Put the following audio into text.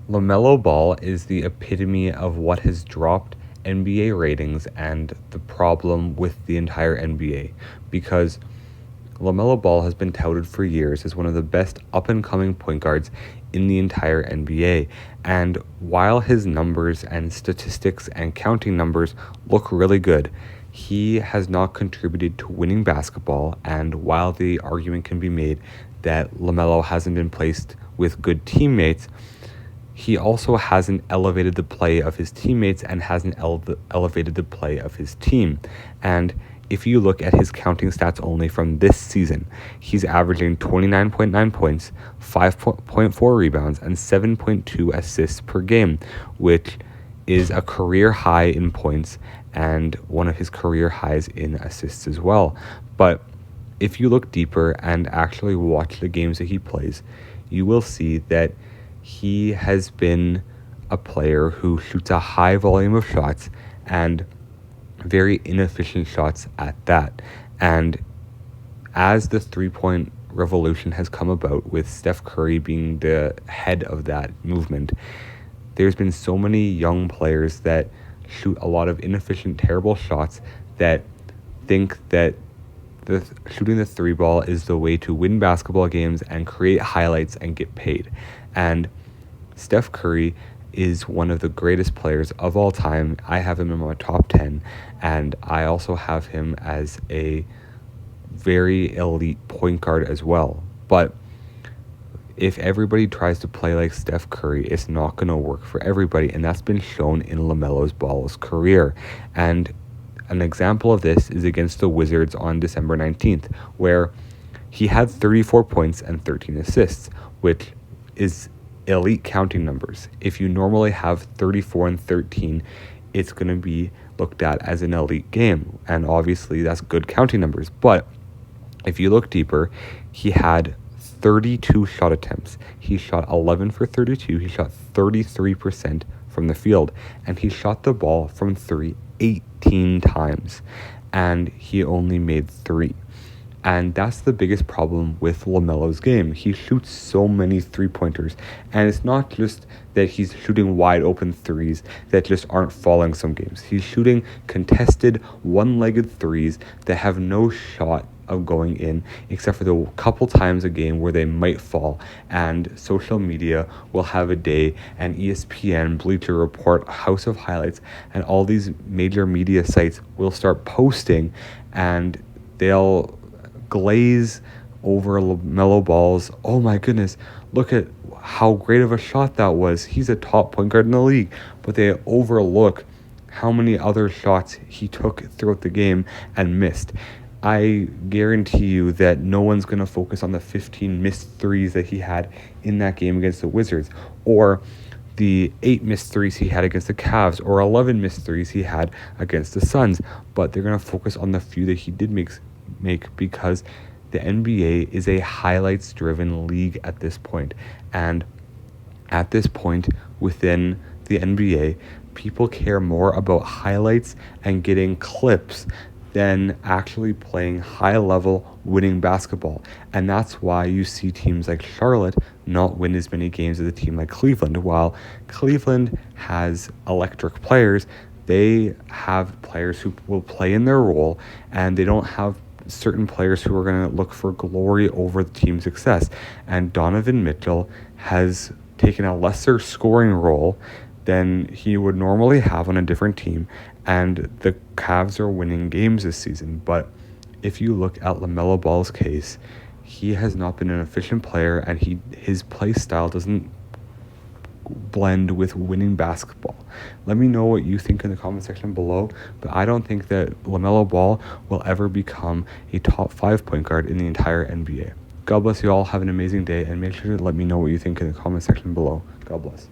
Lamelo Ball is the epitome of what has dropped NBA ratings and the problem with the entire NBA, because Lamelo Ball has been touted for years as one of the best up-and-coming point guards in the entire NBA. And while his numbers and statistics and counting numbers look really good, he has not contributed to winning basketball. And while the argument can be made that Lamelo hasn't been placed with good teammates, he also hasn't elevated the play of his teammates and hasn't elevated the play of his team. And if you look at his counting stats only from this season, he's averaging 29.9 points, 5.4 rebounds, and 7.2 assists per game, which is a career high in points and one of his career highs in assists as well. But if you look deeper and actually watch the games that he plays, you will see that he has been a player who shoots a high volume of shots and very inefficient shots at that. And as the three-point revolution has come about, with Steph Curry being the head of that movement, there's been so many young players that shoot a lot of inefficient, terrible shots that think that shooting the three ball is the way to win basketball games and create highlights and get paid. And Steph Curry is one of the greatest players of all time. I have him in my top 10, and I also have him as a very elite point guard as well. But if everybody tries to play like Steph Curry, it's not going to work for everybody, and that's been shown in LaMelo Ball's career. And an example of this is against the Wizards on December 19th, where he had 34 points and 13 assists, which is elite counting numbers. If you normally have 34 and 13, it's going to be looked at as an elite game, and obviously that's good counting numbers. But if you look deeper, he had 32 shot attempts. He shot 11 for 32. He shot 33% from the field, and he shot the ball from 3 18 times, and he only made 3. And that's the biggest problem with LaMelo's game. He shoots so many three-pointers, and it's not just that he's shooting wide open threes that just aren't falling some games. He's shooting contested one-legged threes that have no shot of going in, except for the couple times a game where they might fall, and social media will have a day, and ESPN, Bleacher Report, House of Highlights, and all these major media sites will start posting, and they'll glaze over LaMelo Ball's, oh my goodness, look at how great of a shot that was. He's a top point guard in the league. But they overlook how many other shots he took throughout the game and missed. I guarantee you that no one's going to focus on the 15 missed threes that he had in that game against the Wizards, or the 8 missed threes he had against the Cavs, or 11 missed threes he had against the Suns. But they're going to focus on the few that he did make, because the NBA is a highlights-driven league at this point. And at this point within the NBA, people care more about highlights and getting clips than actually playing high-level winning basketball. And that's why you see teams like Charlotte not win as many games as a team like Cleveland. While Cleveland has electric players, they have players who will play in their role, and they don't have certain players who are going to look for glory over the team's success. And Donovan Mitchell has taken a lesser scoring role than he would normally have on a different team, and the Cavs are winning games this season. But if you look at LaMelo Ball's case, he has not been an efficient player, and his play style doesn't blend with winning basketball. Let me know what you think in the comment section below, but I don't think that LaMelo Ball will ever become a top 5 point guard in the entire NBA. God bless you all. Have an amazing day, and make sure to let me know what you think in the comment section below. God bless.